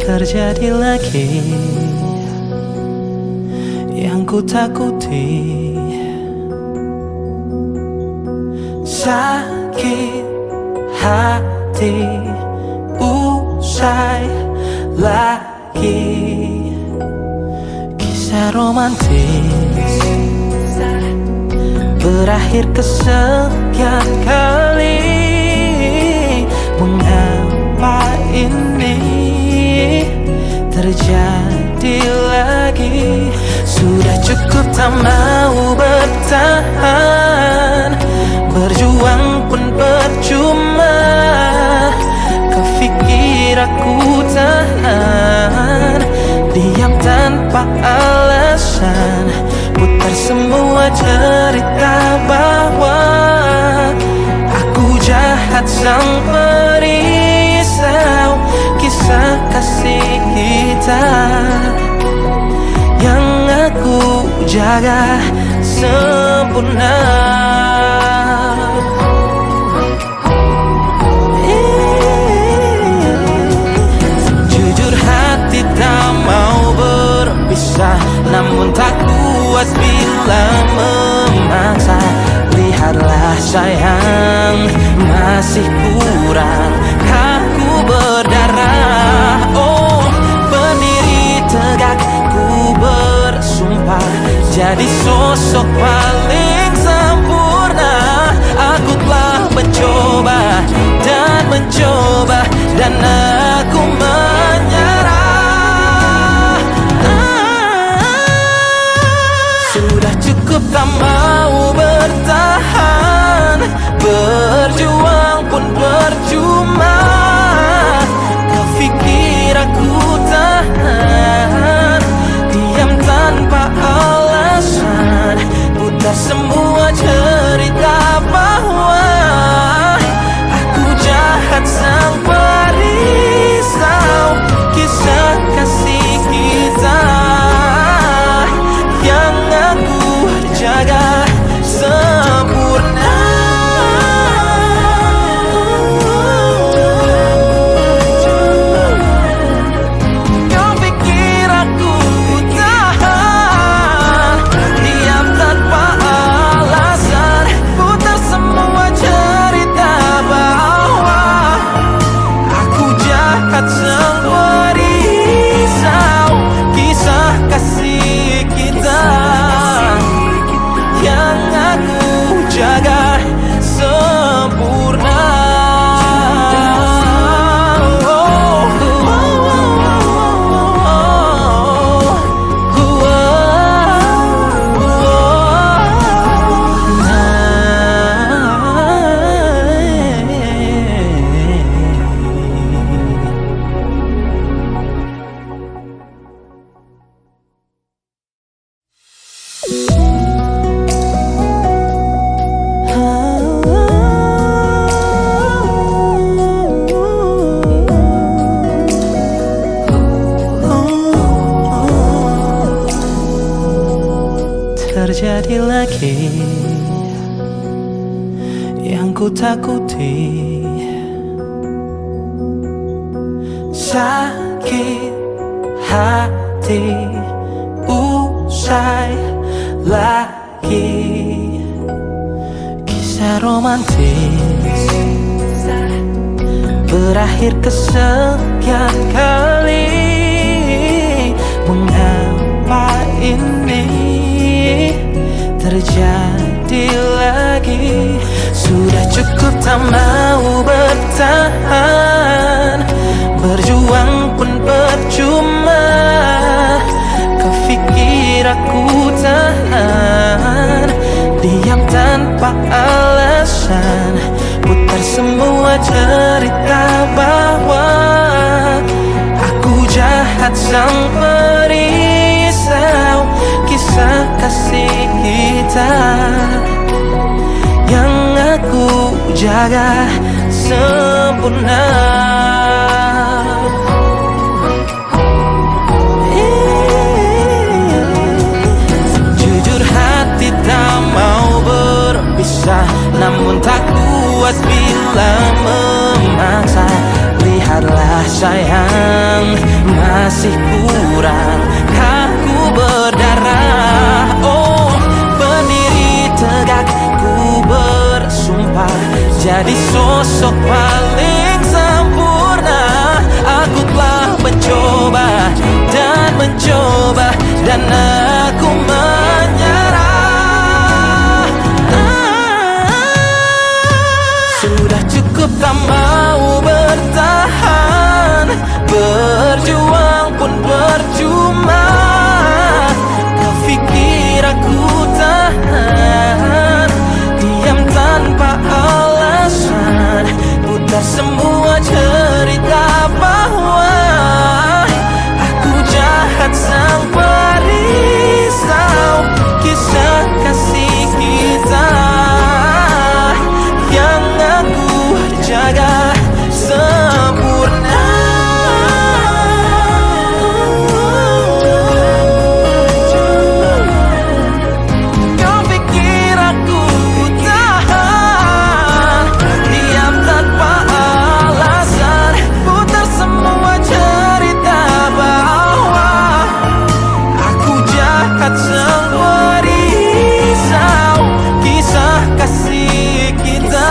Terjadi lagi yang ku takuti, sakit hati usai lagi. Kisah romantis berakhir kesekian kali. Mengapa ini terjadi lagi? Sudah cukup tak mau bertahan, berjuang pun percuma. Kau pikir aku tahan, diam tanpa alasan, putar semua cerita bahwa aku jahat sang perisau kisah kasih kita yang aku jaga sempurna. Jujur hati tak mau berpisah, namun tak kuat bila memaksa. Lihatlah sayang, masih kurang aku berdarah. Oh, berdiri tegak ku bersumpah, jadi sosok paling sempurna. Aku telah mencoba dan mencoba, dan aku menyerah. Sudah cukup tak mau bertahan, berjuang pun percuma. Kau pikir aku tahan, diam tanpa alasan, putar semua cerita bahwa aku jahat sang perisau kisah kasih kita yang aku jaga sempurna. Kau pikir aku tahan, diam tanpa alasan, putar semua cerita bahwa aku jahat sang perisau kisah kasih kita yang aku jaga sempurna. Terjadi lagi yang ku takuti, sakit hati usai lagi. Kisah romantis berakhir kesekian kali. Mengapa ini terjadi lagi? Sudah cukup tak mau bertahan, berjuang pun percuma. Kau pikir aku tahan, diam tanpa alasan, putar semua cerita bahwa aku jahat sang perisau kisah kasih kita yang aku jaga sempurna. Jujur hati tak mau berpisah, namun tak kuat bila memaksa. Lihatlah sayang, masih kurang, kaku berdarah. Oh, berdiri tegak ku bersumpah jadi sosok paling sempurna. Aku telah mencoba dan mencoba dan aku menyerah. Sudah cukup tak mau bertahan, berjuang pun percuma. Kau fikir aku tahan, diam tanpa alasan, putar semua cerita bahwa aku jahat sang perisau kisah kasih kita yang aku jaga sempurna. Kau pikir aku tahan, diam tanpa alasan, putar semua cerita bahwa aku jahat sang perisau kisah kasih kita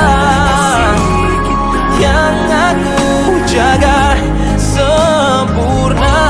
yang aku jaga sempurna.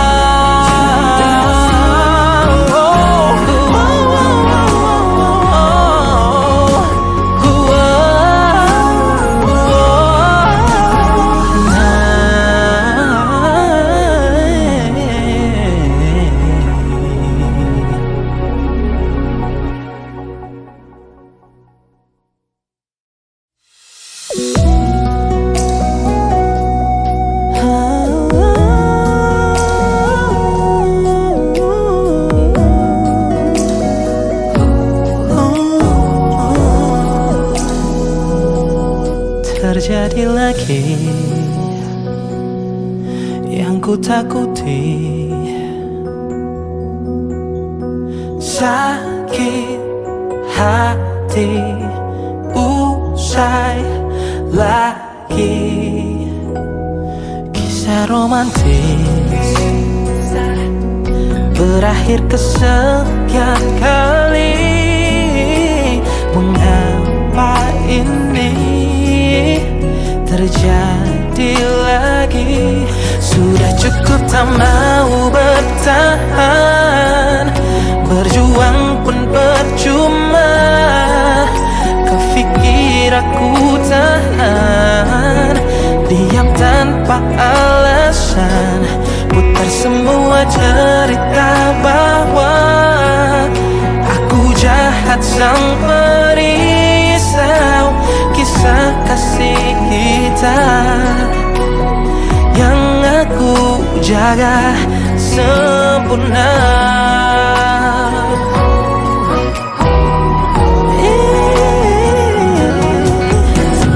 Terjadi lagi yang ku takuti, sakit hati usai lagi. Kisah romantis berakhir kesekian kali. Mengapa ini terjadi lagi? Sudah cukup tak mau bertahan, berjuang pun percuma. Kau fikir aku tahan, diam tanpa alasan, putar semua cerita bahwa aku jahat sang perisau kisah kasih kita yang aku jaga sempurna.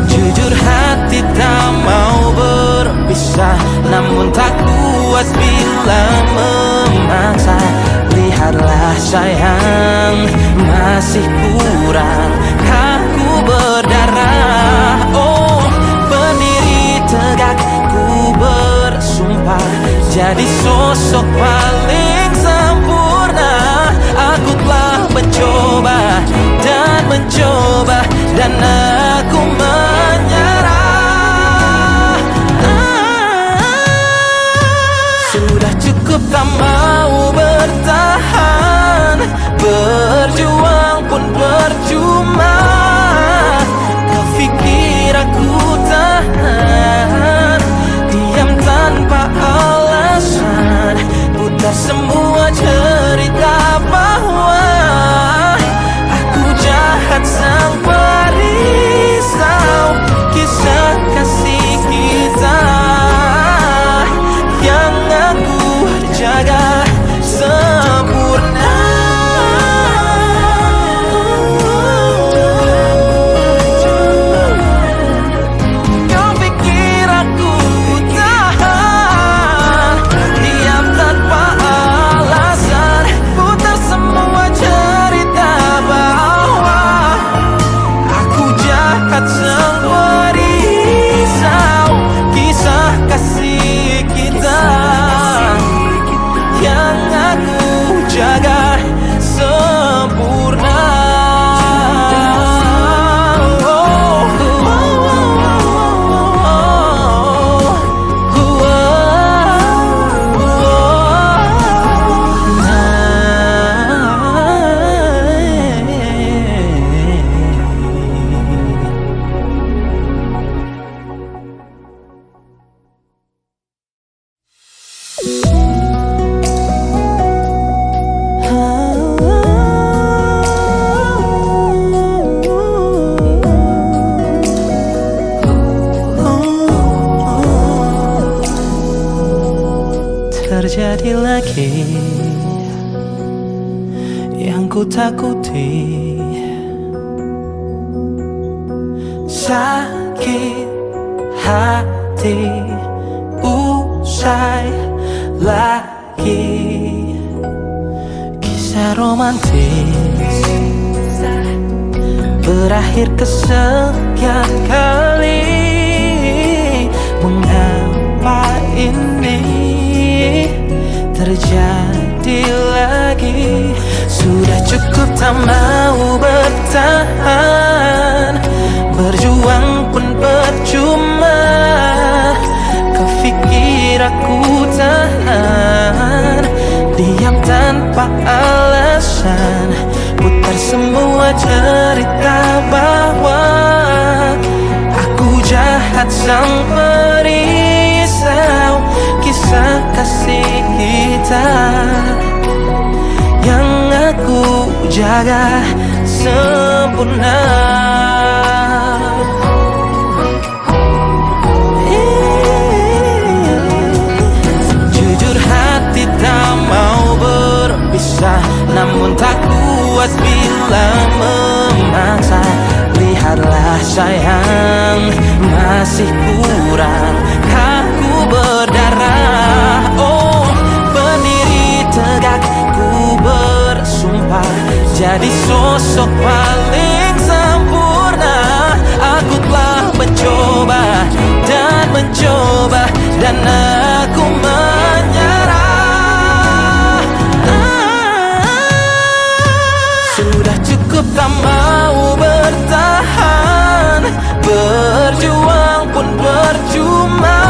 Jujur hati tak mau berpisah, namun tak kuat bila memaksa. Lihatlah sayang, masih kurang, kaku berdarah. Oh, berdiri tegak ku bersumpah jadi sosok paling sempurna. Aku telah mencoba dan mencoba dan aku menyerah. Sudah cukup tak mau bertahan, berjuang pun percuma. Kau fikir aku tahan, diam tanpa alasan, putar semua cerita bahwa aku jahat sang perisau kisah kasih kita yang aku jaga sempurna. Kau pikir aku tahan, diam tanpa alasan, Terjadi lagi yang ku takuti, sakit hati usai lagi. Kisah romantis berakhir kesekian kali. Mengapa ini terjadi lagi? Sudah cukup tak mau bertahan, berjuang pun percuma. Kau pikir aku tahan, diam tanpa alasan, putar semua cerita bahwa aku jahat sang perisau kisah kasih kita yang aku jaga sempurna. Jujur hati tak mau berpisah, namun tak kuat bila memaksa. Lihatlah sayang, masih kurang kaku berdarah. Oh, berdiri tegak ku bersumpah, jadi sosok paling sempurna. Aku telah mencoba dan mencoba, dan aku menyerah. Sudah cukup tak mau bertahan, berjuang pun percuma.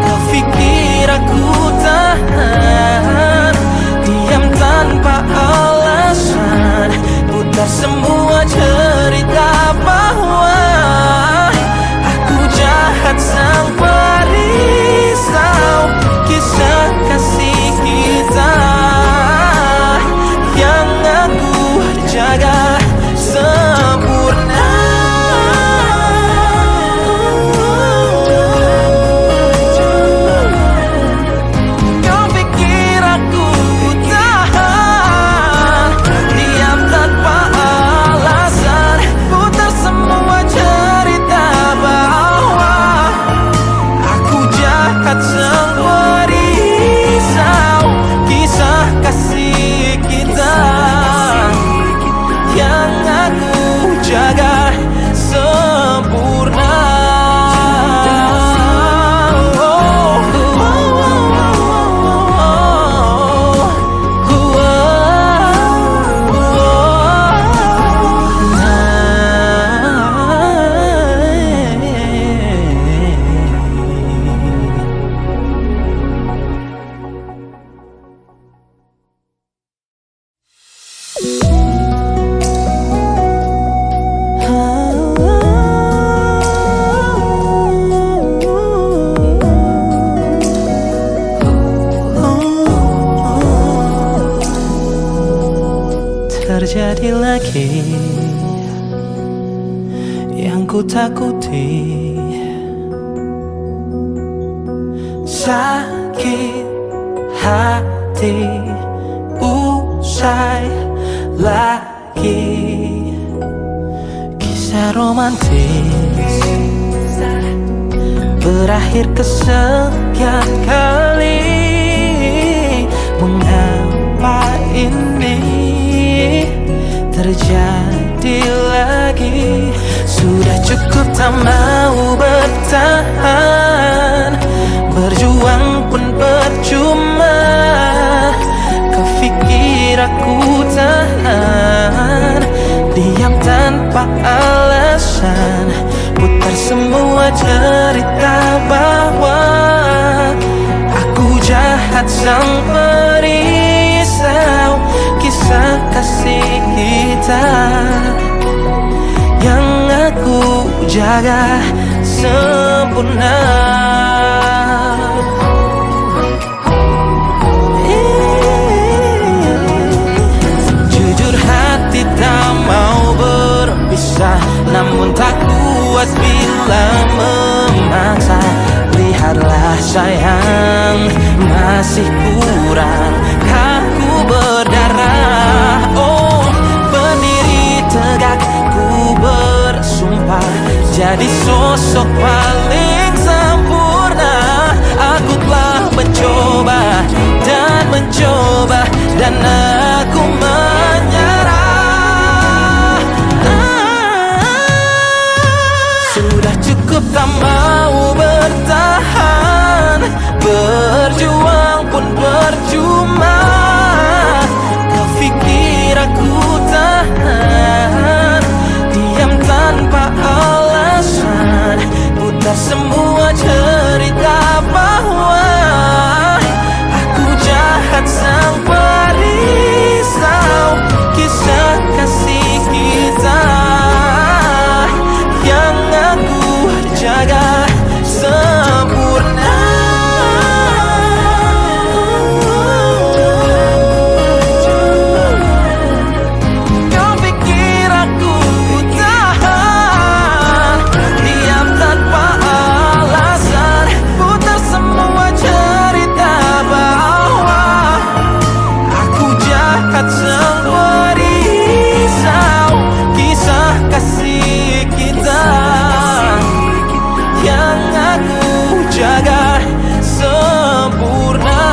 Kau pikir aku tahan, diam tanpa alasan, putar semua cerita bahwa aku jahat sang perisau kisah kasih kita yang aku jaga sempurna. Kau pikir aku tahan, diam tanpa alasan, putar semua cerita bahwa aku jahat sang perisau kisah kasih kita yang aku jaga sempurna. Terjadi lagi yang ku takuti, sakit hati usai lagi. Kisah romantis berakhir kesekian kali. Mengapa ini terjadi lagi? Sudah cukup tak mau bertahan, berjuang pun percuma. Kau pikir aku tahan, diam tanpa alasan, putar semua cerita bahwa aku jahat sang perisau kisah kasih kita yang aku jaga sempurna. Jujur hati tak mau berpisah, namun tak kuat bila memaksa. Lihatlah sayang, masih kurang, kaku berdarah. Oh, berdiri tegak ku bersumpah jadi sosok paling sempurna. Aku telah mencoba dan mencoba dan aku menyerah. Sudah cukup tak mau bertahan, berjuang pun percuma. Kau pikir aku tahan, diam tanpa alasan, putar semua cerita bahwa aku jahat sang perisau kisah kasih kita yang aku jaga sempurna. Kau pikir aku tahan, diam tanpa alasan, putar semua cerita bahwa aku jahat sang perisau kisah kasih kita yang aku jaga sempurna.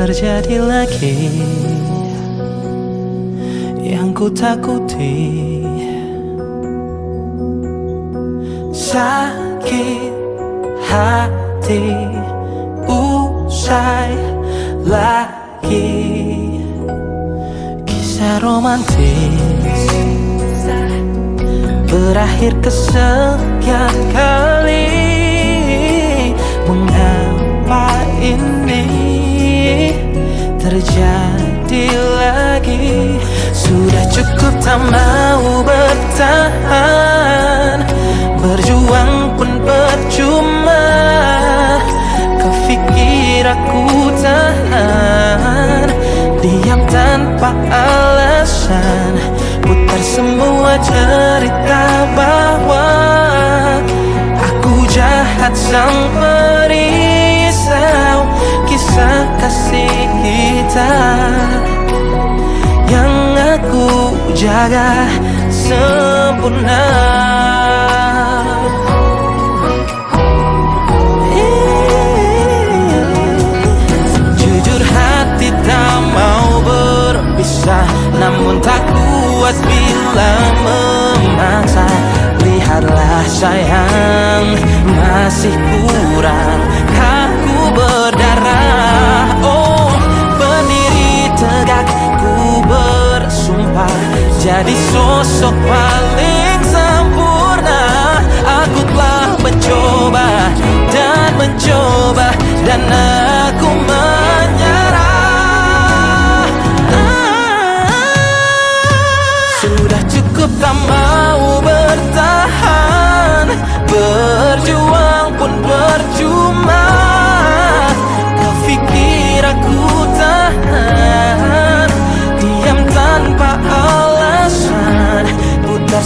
Terjadi lagi yang ku takuti, sakit hati usai lagi. Kisah romantis berakhir kesekian kali. Mengapa ini terjadi lagi? Sudah cukup tak mau bertahan, berjuang pun percuma. Kau pikir aku tahan, diam tanpa alasan, putar semua cerita bahwa aku jahat sang perisau kisah kasih kita yang aku jaga sempurna. Jujur hati tak mau berpisah, namun tak kuat bila memaksa. Lihatlah sayang, masih kurang, kaku berdarah. Oh, berdiri tegak ku bersumpah jadi sosok paling sempurna. Aku telah mencoba dan mencoba dan aku menyerah. Sudah cukup tak mau bertahan, berjuang pun percuma. Kau pikir aku tahan, diam tanpa alasan, putar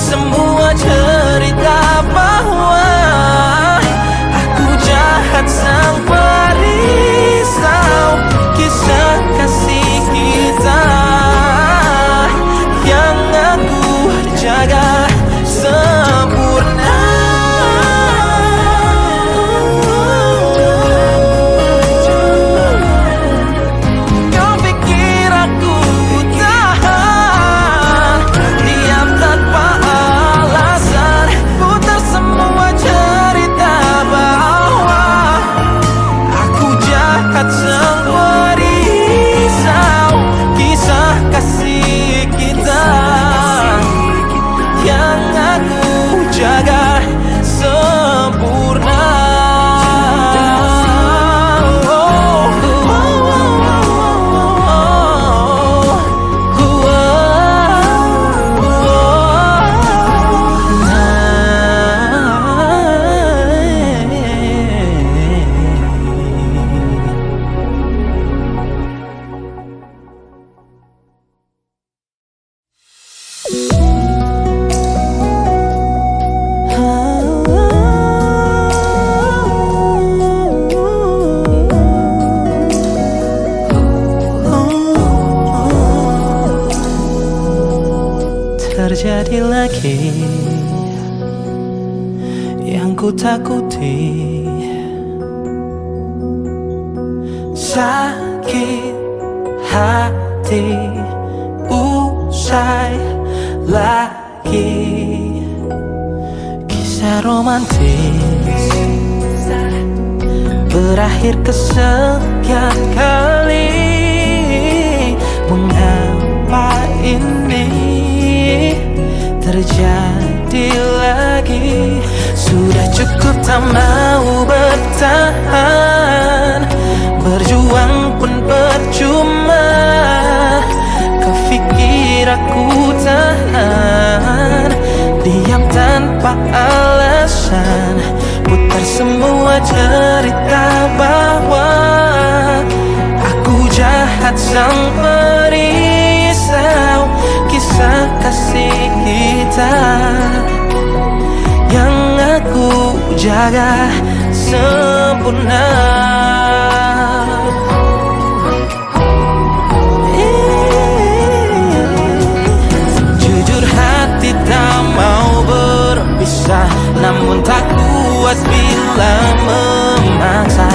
Terjadi lagi yang ku takuti, sakit hati usai lagi. Kisah romantis berakhir kesekian kali. Mengapa ini terjadi lagi? Sudah cukup tak mau bertahan, berjuang pun percuma. Kau pikir aku tahan, diam tanpa alasan, putar semua cerita bahwa aku jahat sang perisau kisah kasih kita yang aku jaga sempurna. Jujur hati tak mau berpisah, namun tak kuat bila memaksa.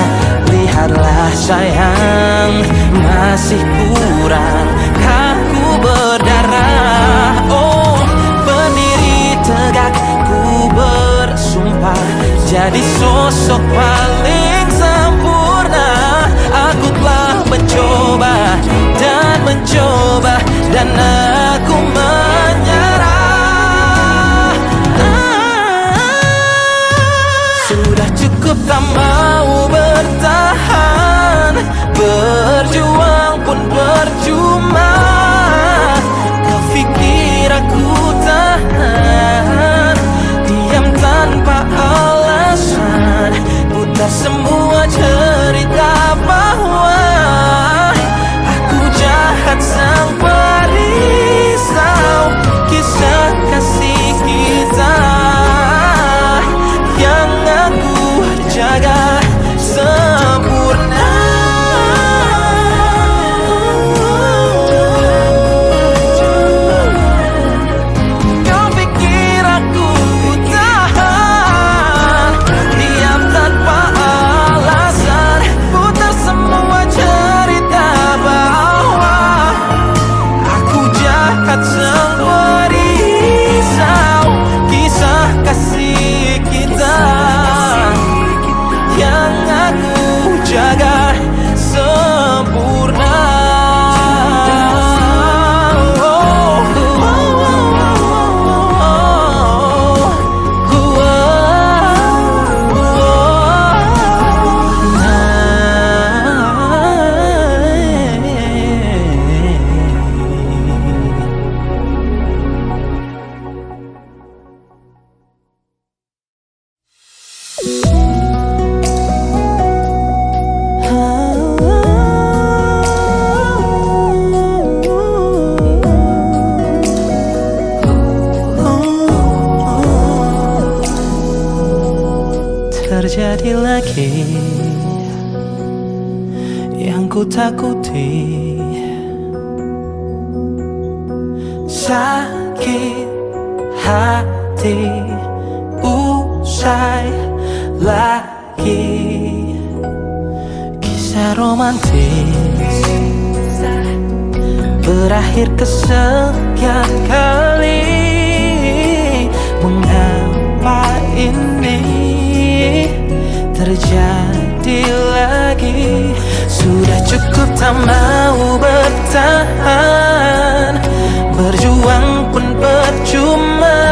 Lihatlah sayang, masih kurang kaku berdarah. Oh, berdiri tegak ku bersumpah, jadi sosok paling sempurna. Aku telah mencoba dan mencoba, dan aku menyerah. Sudah cukup tak mau bertahan, berjuang pun percuma. Kau pikir aku tahan, diam tanpa alasan, putar semua cerita bahwa aku jahat sang perisau kisah kasih kita yang aku jaga sempurna. Kau pikir aku tahan, diam tanpa alasan, putar semua cerita bahwa aku jahat sang perisau kisah kasih kita yang aku jaga sempurna. Terjadi lagi yang ku takuti, sakit hati usai lagi. Kisah romantis berakhir kesekian kali. Mengapa ini terjadi lagi? Sudah cukup tak mau bertahan, berjuang pun percuma.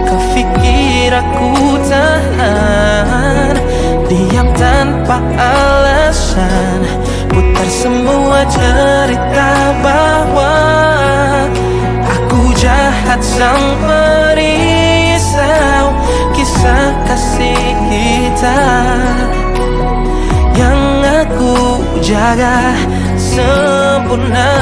Kau pikir aku tahan, diam tanpa alasan, putar semua cerita bahwa aku jahat sang perisau kisah kasih kita yang aku jaga sempurna.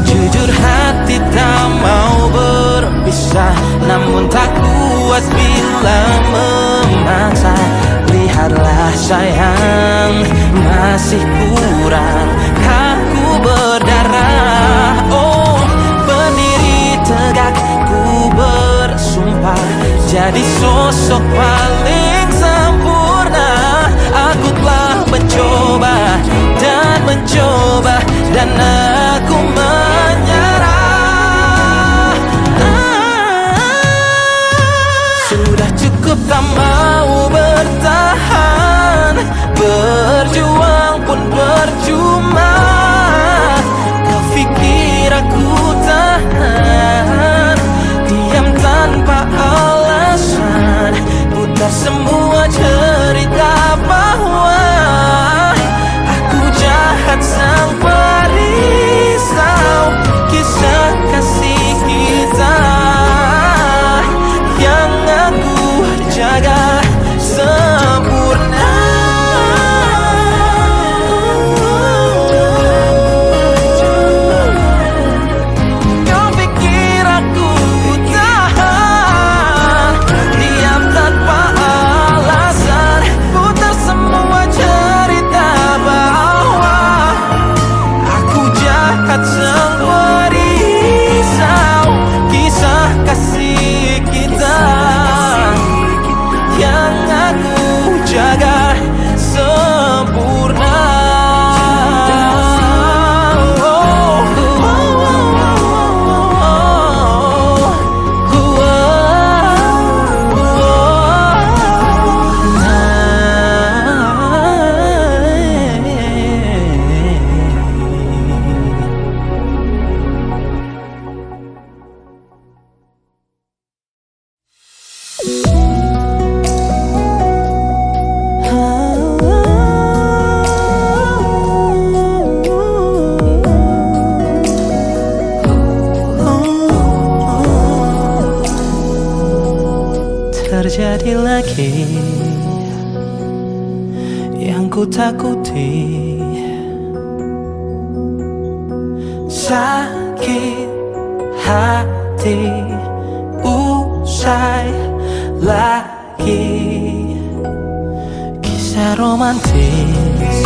Jujur hati tak mau berpisah, namun tak kuat bila memaksa. Lihatlah sayang, terjadi lagi yang ku takuti. Sakit hati usai lagi, kisah romantis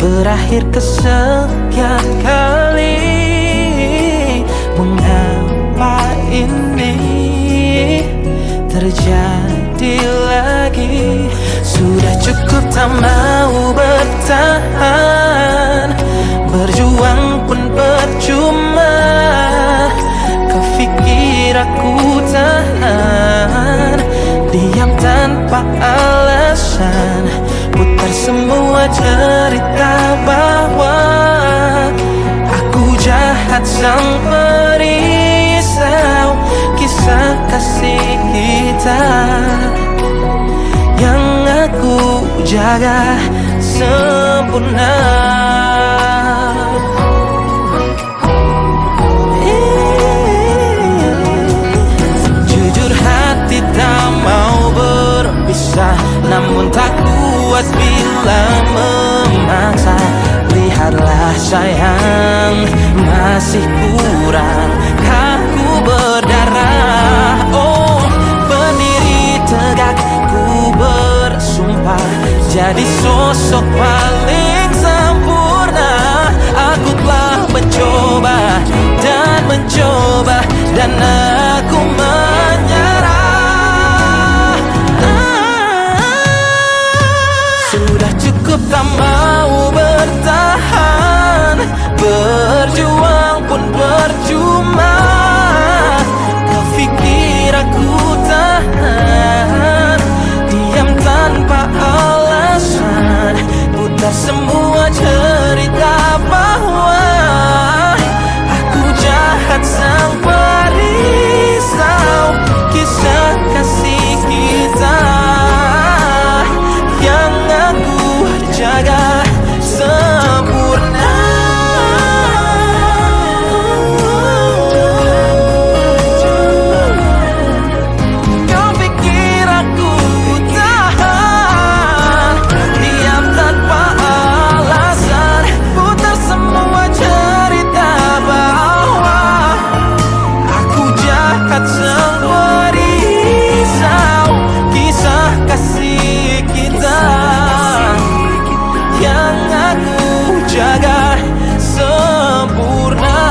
berakhir kesekian kali. Mengapa ini terjadi lagi? Sudah cukup tak mau bertahan, berjuang pun percuma. Kau pikir aku tahan, diam tanpa alasan, putar semua cerita bahwa aku jahat sang perisau kisah kasih kita yang aku jaga sempurna. Jujur hati tak mau berpisah, namun tak kuat bila memaksa. Lihatlah sayang, masih kurang kaku berdarah. Oh, berdiri tegak ku bersumpah, jadi sosok paling sempurna. Aku telah mencoba dan mencoba, dan aku menyerah. Sudah cukup tak mau bertahan, berjuang pun percuma. Kau pikir aku tahan, diam tanpa alasan, putar semua cerita bahwa aku jahat sang perisau kisah kasih kita yang aku jaga sempurna. Kau pikir aku tahan, diam tanpa alasan, putar semua cerita bahwa aku jahat sang perisau kisah kasih kita yang aku jaga sempurna.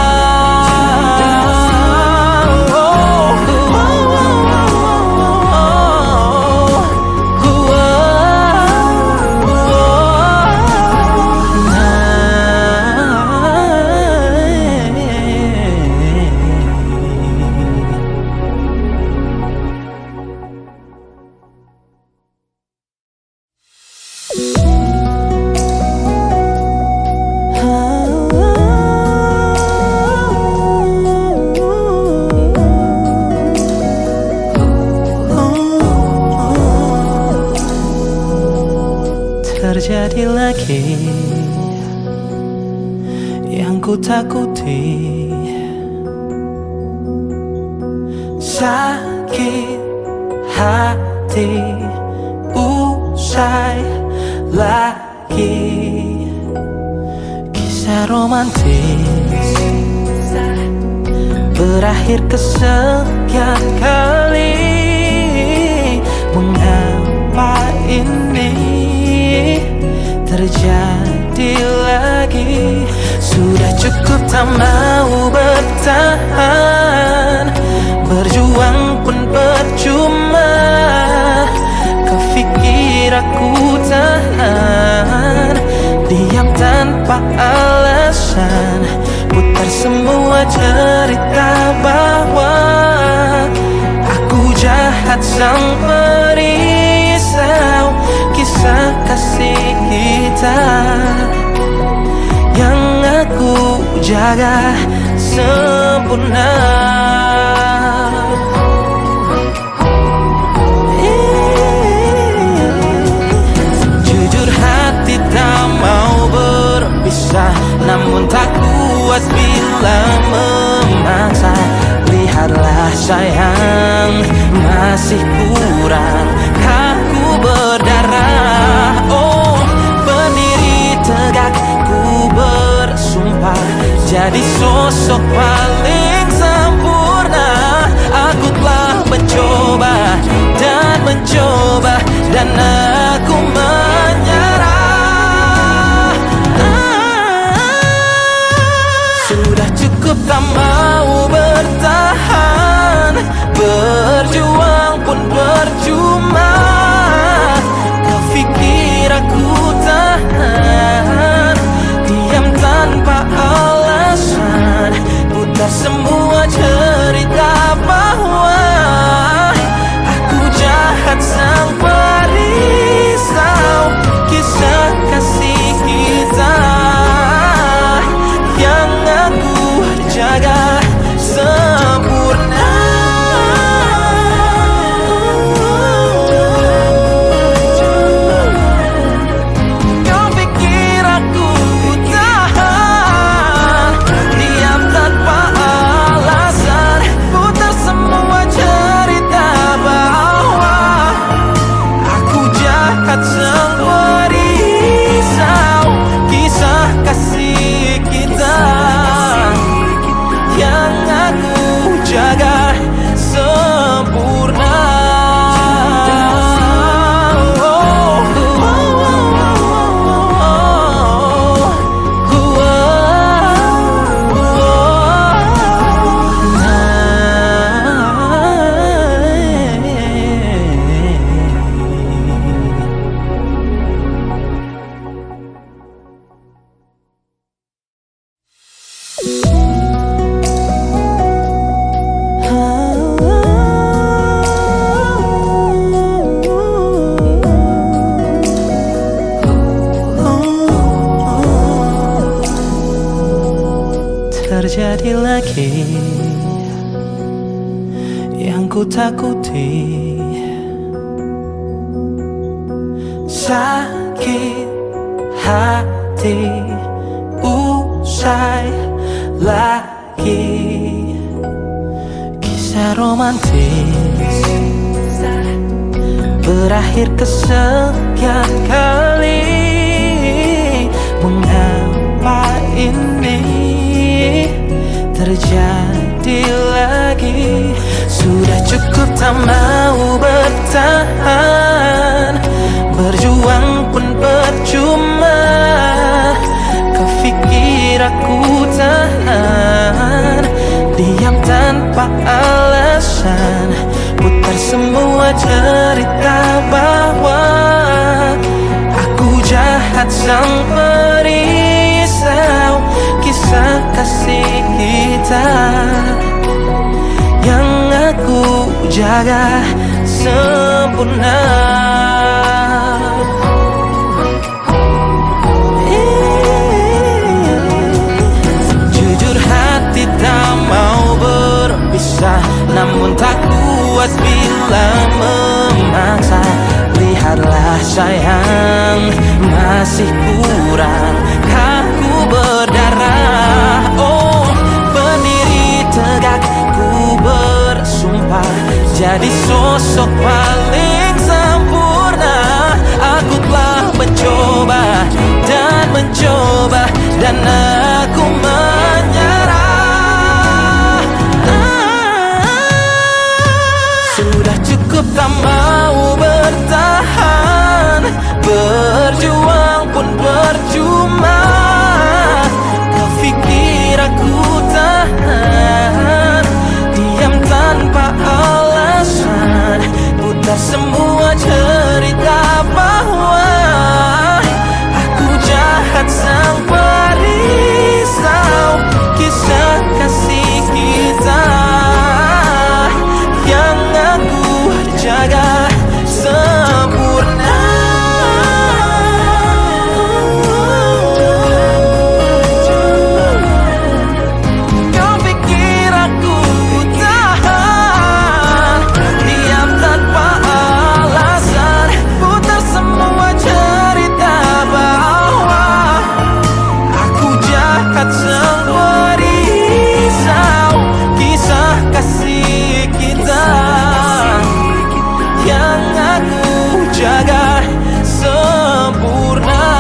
Terjadi lagi yang ku takuti. Sakit hati usai lagi, kisah romantis berakhir kesekian kali. Mengapa ini terjadi lagi? Sudah cukup tak mau bertahan, berjuang pun percuma. Kau pikir aku tahan, diam tanpa alasan, putar semua cerita bahwa aku jahat sang perisau kisah kasih kita yang aku jaga sempurna. Jujur hati tak mau berpisah, namun tak kuat bila memaksa. Lihatlah sayang, masih terjadi lagi yang ku takuti. Sakit hati usai lagi, kisah romantis berakhir kesekian kali. Mengapa ini terjadi lagi? Sudah cukup tak mau bertahan, berjuang pun percuma. Kau pikir aku tahan, diam tanpa alasan, putar semua cerita bahwa aku jahat sang perisau kisah kasih kita yang aku jaga sempurna. Jujur hati tak mau berpisah, namun tak kuat bila memaksa. Lihatlah sayang, masih kurang kaku berdarah. Oh, berdiri tegak ku bersumpah, jadi sosok paling sempurna. Aku telah mencoba dan mencoba, dan aku menyerah. Sudah cukup tak mau bertahan, berjuang pun percuma. Kau pikir aku tahan, diam tanpa alasan, putar semua cerita bahwa aku jahat sang perisau kisah kasih kita yang aku jaga sempurna. Kau pikir aku tahan, diam tanpa alasan, putar semua cerita bahwa aku jahat sang perisau kisah kasih kita yang aku jaga sempurna.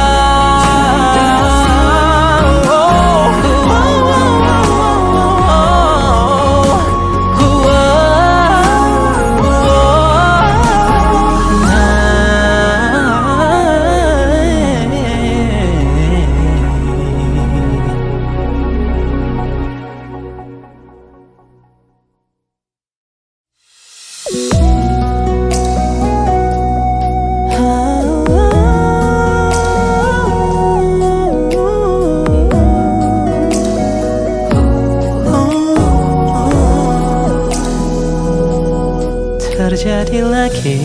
Terjadi lagi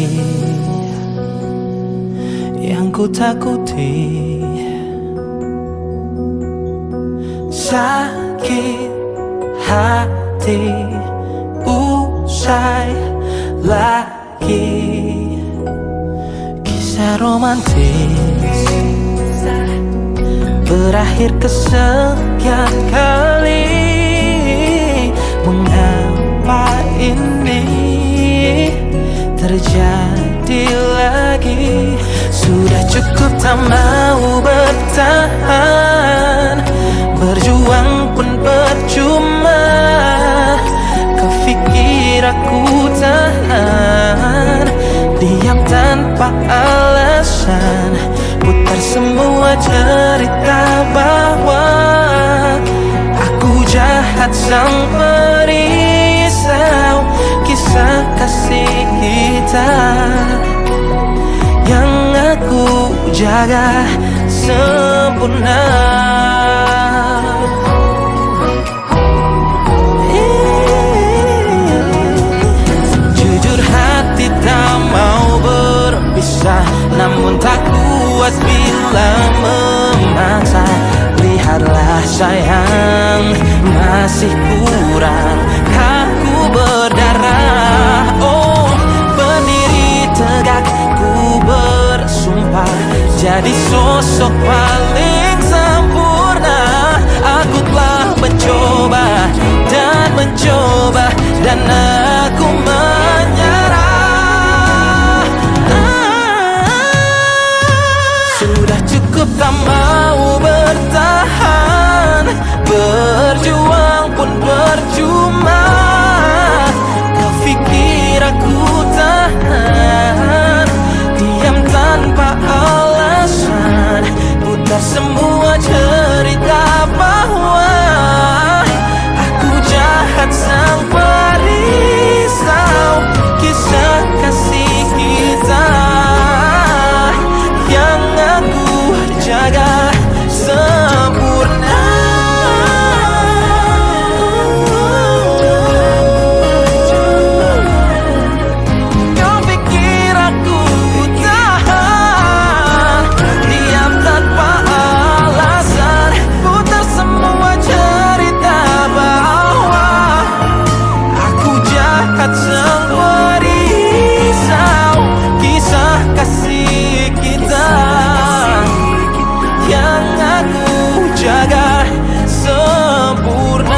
yang ku takuti. Sakit hati usai lagi, kisah romantis berakhir kesekian kali. Mengapa ini terjadi lagi? Sudah cukup tak mau bertahan, berjuang pun percuma. Kau pikir aku tahan, diam tanpa alasan, putar semua cerita bahwa aku jahat sang perisau kisah kasih kita yang aku jaga sempurna. Jujur hati tak mau berpisah, namun tak kuat bila memaksa. Lihat Lihatlah sayang, masih kurang kaku berdarah. Oh, berdiri tegak ku bersumpah jadi sosok paling sempurna. Aku telah mencoba dan mencoba dan aku menyerah. Sudah cukup tak mau bertahan, berjuang pun percuma. Kau pikir aku tahan, diam tanpa alasan, putar semua cerita bahwa aku jahat sang perisau kisah kasih kita yang aku jaga sempurna. Kau pikir aku tahan, diam tanpa alasan, putar semua cerita bahwa aku jahat sang perisau kisah kasih kita yang aku jaga sempurna.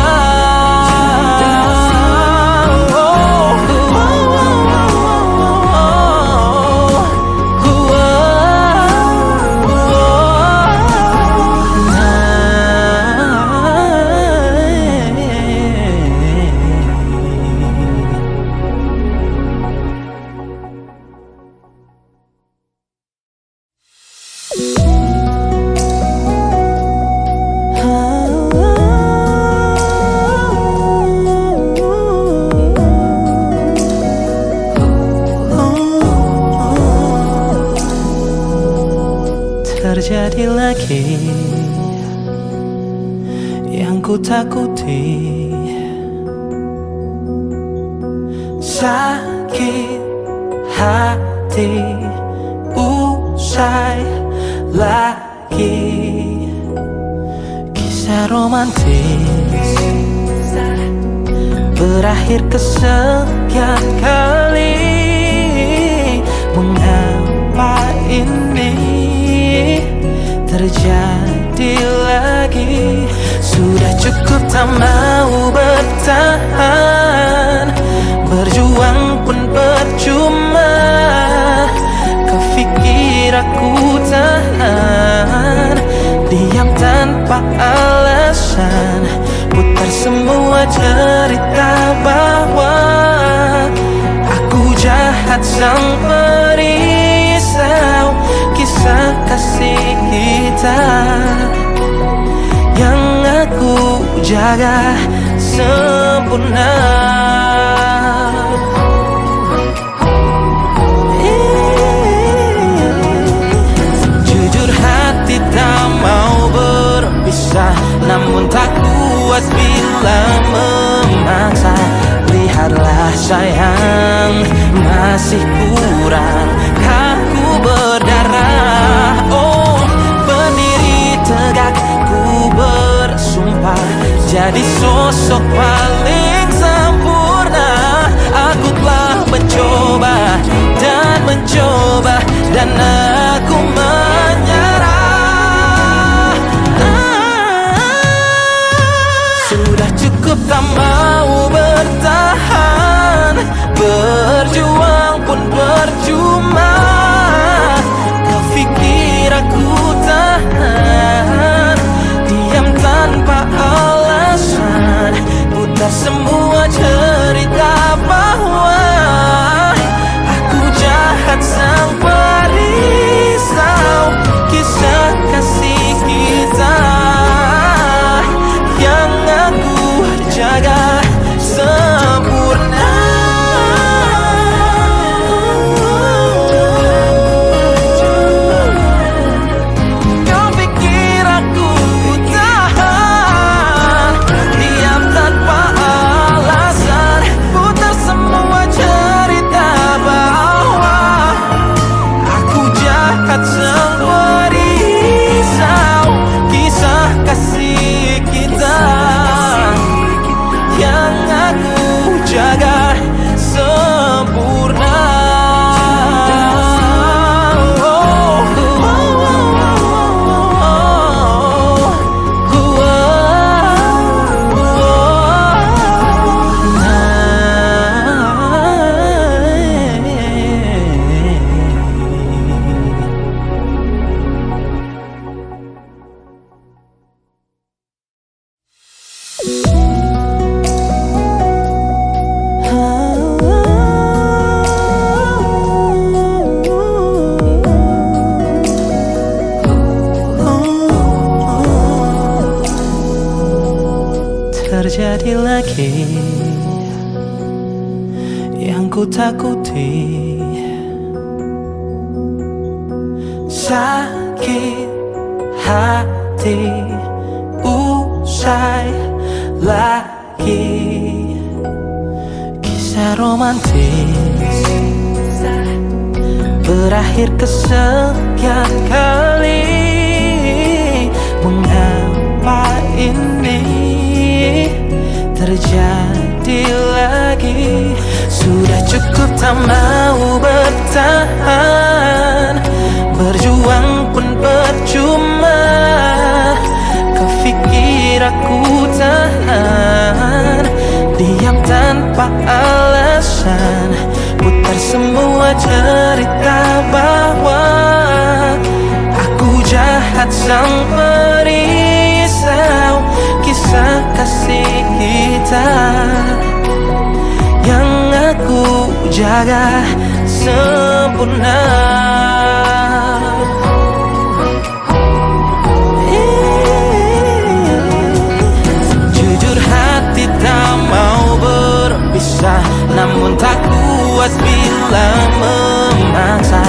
Terjadi lagi yang ku takuti, sakit hati usai lagi. Kisah romantis berakhir kesekian kali. Mengapa ini terjadi lagi? Sudah cukup tak mau bertahan, berjuang pun percuma. Kau pikir aku tahan, diam tanpa alasan, putar semua cerita bahwa aku jahat sang perisau kisah kasih kita yang aku jaga sempurna. Jujur hati tak mau berpisah, namun tak kuat bila memaksa. Lihatlah sayang, masih kurang kaku berdarah. Oh, berdiri tegak ku bersumpah jadi sosok paling sempurna. Aku telah mencoba dan mencoba dan aku menyerah. Sudah cukup tak mau bertahan, terjadi lagi yang ku takuti. Sakit hati usai lagi, kisah romantis berakhir kesekian kali. Mengapa ini terjadi lagi? Sudah cukup tak mau bertahan, berjuang pun percuma. Kau pikir aku tahan, diam tanpa alasan, putar semua cerita bahwa aku jahat sang perisau kisah kasih kita yang aku jaga sempurna. Jujur hati tak mau berpisah, namun tak kuat bila memaksa.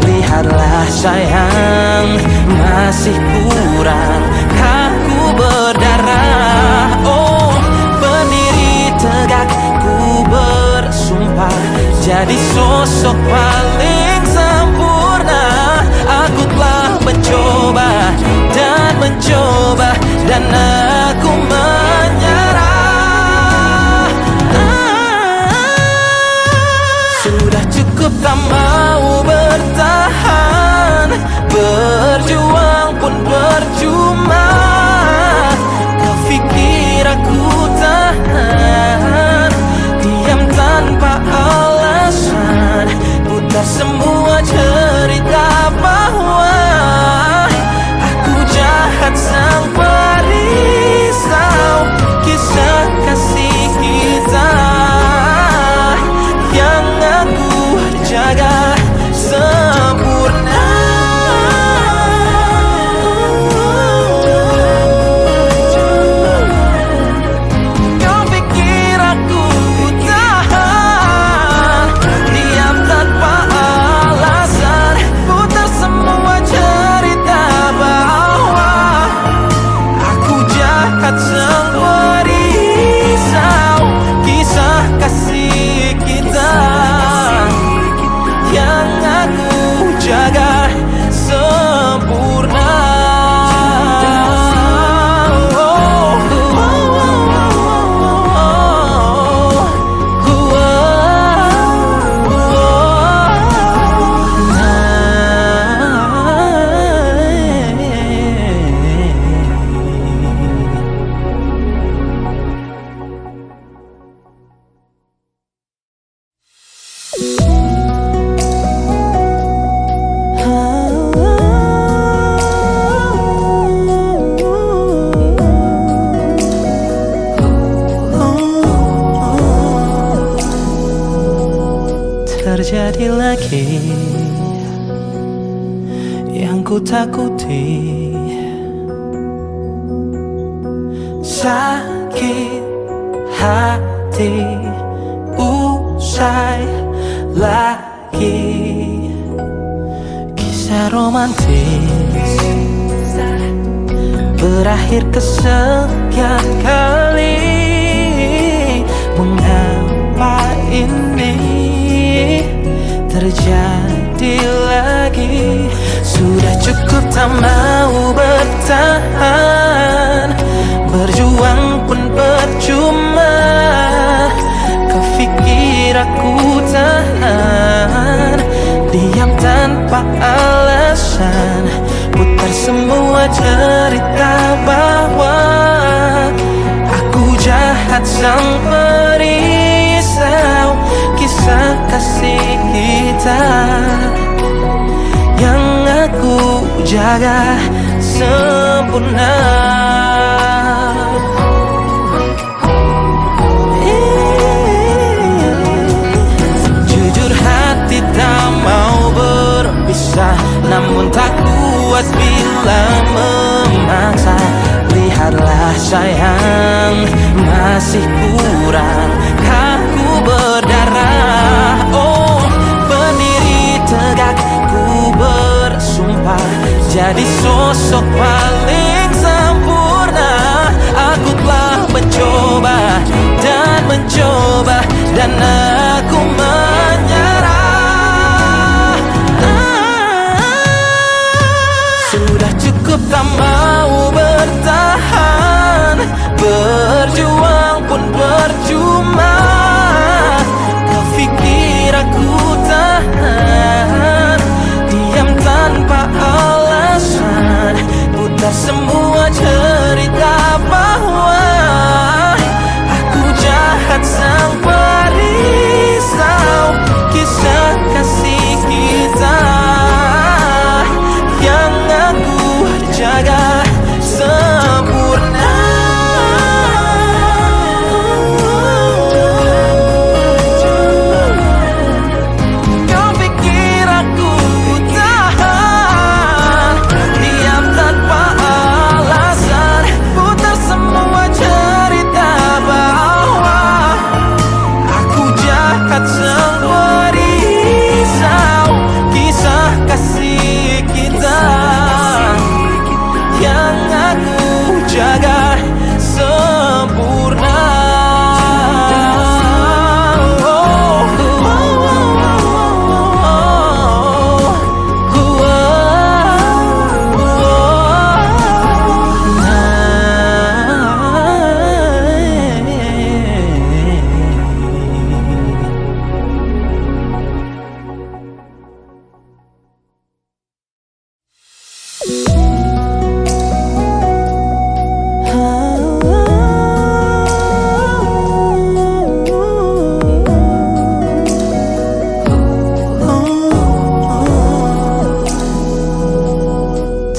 Lihatlah sayang, masih kurang kaku berdarah. Oh, berdiri tegak ku bersumpah, jadi sosok paling sempurna. Aku telah mencoba dan mencoba, dan aku menyerah. Sudah cukup tak mau bertahan, berjuang pun percuma. Kau pikir aku tahan, diam tanpa alasan, putar semua cerita bahwa aku jahat sang perisau kisah kasih kita yang aku jaga sempurna. Kau pikir aku tahan, diam tanpa alasan, putar semua cerita bahwa aku jahat sang perisau kisah kasih kita yang aku jaga sempurna. Terjadi lagi yang ku takuti. Sakit hati usai lagi, kisah romantis berakhir kesekian kali. Mengapa ini terjadi lagi? Sudah cukup tak mau bertahan, berjuang pun percuma. Kau pikir aku tahan, diam tanpa alasan, putar semua cerita bahwa aku jahat sang perisau kisah kasih kita yang aku jaga sempurna. Jujur hati tak mau berpisah, namun tak kuat bila memaksa. Lihatlah sayang, masih kurang kaku berdarah. Oh, berdiri tegak ku bersumpah jadi sosok paling sempurna. Aku telah mencoba dan mencoba dan aku menyerah. Sudah cukup tak mau bertahan, berjuang pun percuma. Kau pikir aku tahan, diam tanpa alasan, putar semua cerita bahwa aku jahat sang perisau kisah kasih kita yang aku jaga sempurna. Kau pikir aku tahan, diam tanpa alasan, putar semua cerita bahwa aku jahat sang perisau kisah kasih kita yang aku jaga sempurna.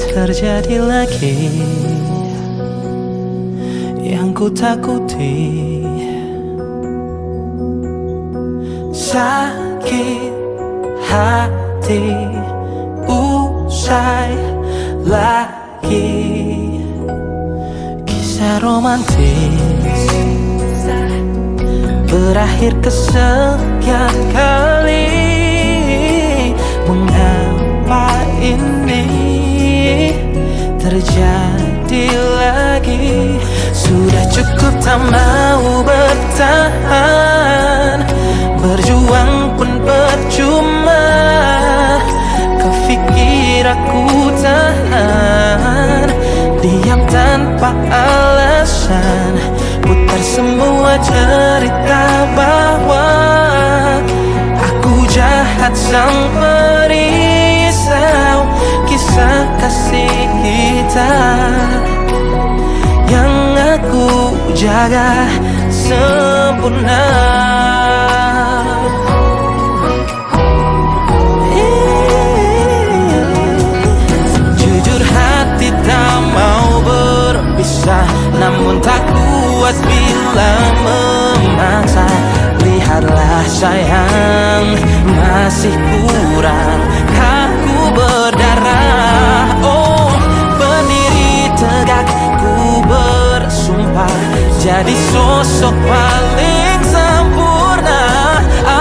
Terjadi lagi yang ku takuti, sakit hati usai lagi. Kisah romantis berakhir kesekian kali. Mengapa ini terjadi lagi? Sudah cukup tak mau bertahan, berjuang pun percuma. Kau pikir aku tahan, diam tanpa alasan, putar semua cerita bahwa aku jahat sang perisau kisah kasih kita yang aku jaga sempurna. Jujur hati tak mau berpisah, namun tak kuat bila memaksa. Lihatlah sayang, masih kurang kaku berdarah. Oh, berdiri tegak ku bersumpah jadi sosok paling sempurna.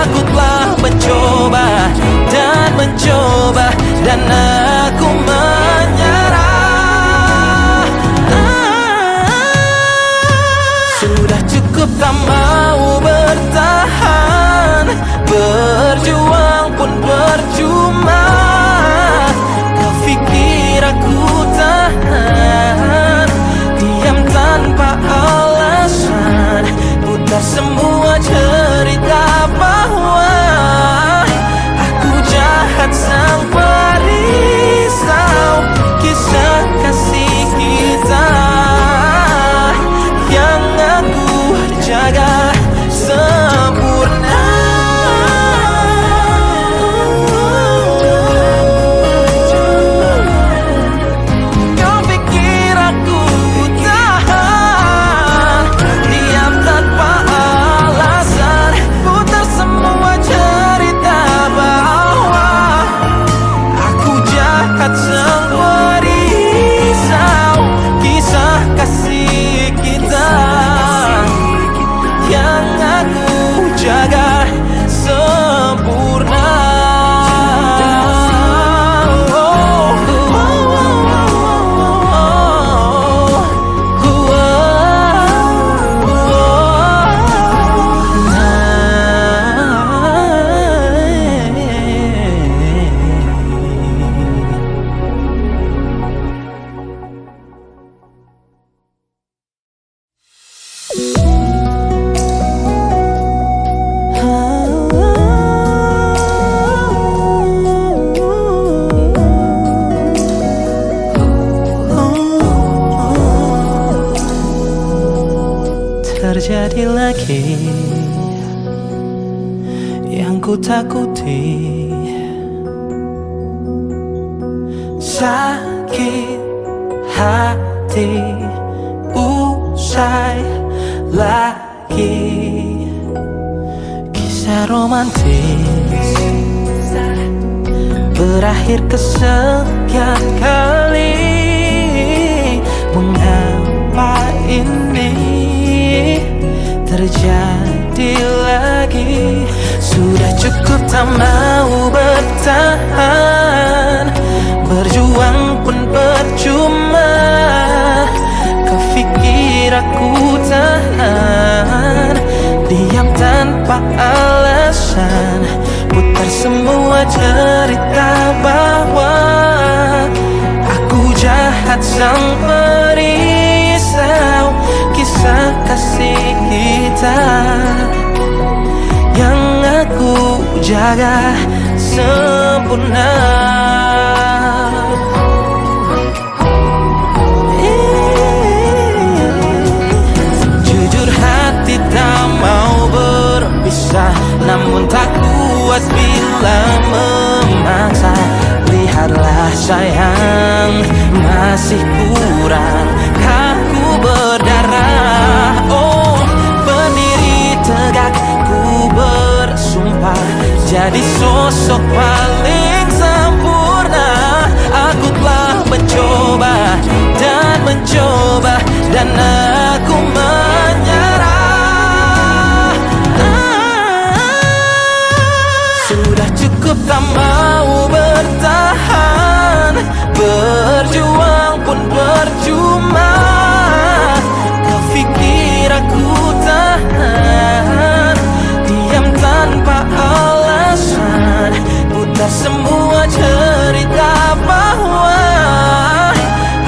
Aku telah mencoba dan mencoba dan aku menyerah. Sudah cukup tak mau bertahan, berjuang pun percuma. Kau pikir aku tahan, diam tanpa alasan, terjadi lagi yang ku takuti. Sakit hati usai lagi kisah romantis berakhir kesekian kali. Mengapa ini terjadi lagi? Sudah cukup tak mau bertahan, berjuang pun percuma. Kau pikir aku tahan, diam tanpa alasan, putar semua cerita bahwa aku jahat sang perisau kisah kasih kita yang aku jaga sempurna. Jujur hati tak mau berpisah, namun tak kuat bila memaksa. Lihatlah sayang, masih kurang kaku berdarah. Oh, berdiri tegak ku bersumpah, jadi sosok paling sempurna. Aku telah mencoba dan mencoba, dan aku menyerah. Sudah cukup tak mau bertahan, berjuang pun percuma. Kau pikir aku tahan, diam tanpa alasan, putar semua cerita bahwa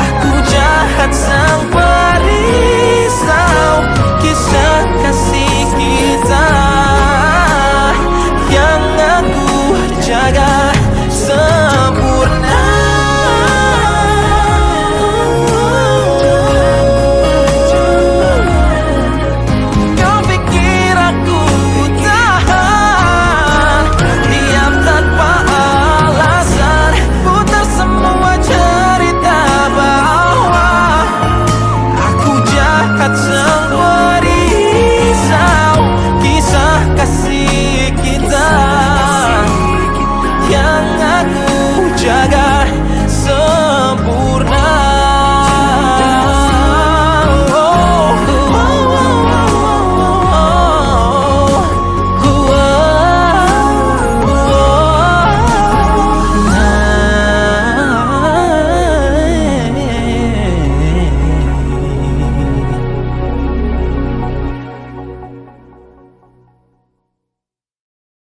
aku jahat sang perisau kisah kasih kita yang aku jaga sempurna. Kau pikir aku tahan, diam tanpa alasan, putar semua cerita bahwa aku jahat sang perisau kisah kasih kita yang aku jaga